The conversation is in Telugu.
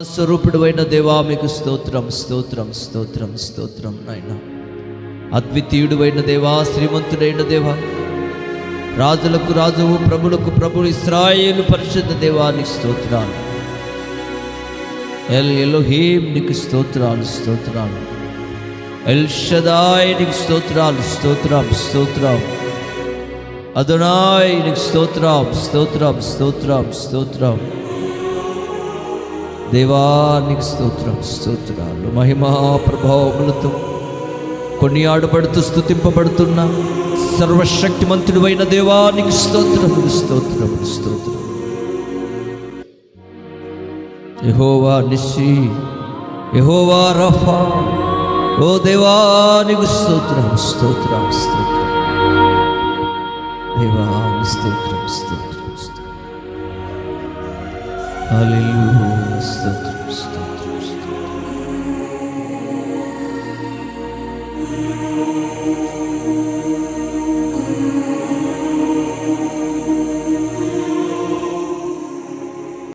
స్వరూపుడైన దేవా మీకు స్తోత్రం స్తోత్రం స్తోత్రం స్తోత్రం నాయన. అద్వితీయుడైన దేవా, శ్రీమంతుడైన దేవా, రాజులకు రాజువు, ప్రభులకు ప్రభువు, ఇశ్రాయేలు పరిశుద్ధ దేవానికి స్తోత్రాలు. ఎల్ ఎలోహీం నీకు స్తోత్రాలు స్తోత్రాలు. ఎల్ షదాయ్ నీకు స్తోత్రాలు స్తోత్రం స్తోత్రం. అదోనాయ్ నీకు స్తోత్రం స్తోత్రం స్తోత్రం స్తోత్రం. దేవానికి స్తోత్రం స్తోత్రాలు. మహిమా ప్రభావములతో కొనియాడబడుతూ స్తుతింపబడుతున్న సర్వశక్తిమంతుడు అయిన దేవానికి స్తోత్రం స్తోత్రం స్తోత్రం. యెహోవా నిస్సి, యెహోవా రఫా, ఓ దేవానికి స్తోత్రం స్తోత్రం స్తోత్రం. దేవానికి స్తోత్రం స్తోత్రం స్తోత్రం. హల్లెలూయా స్తోత్రం.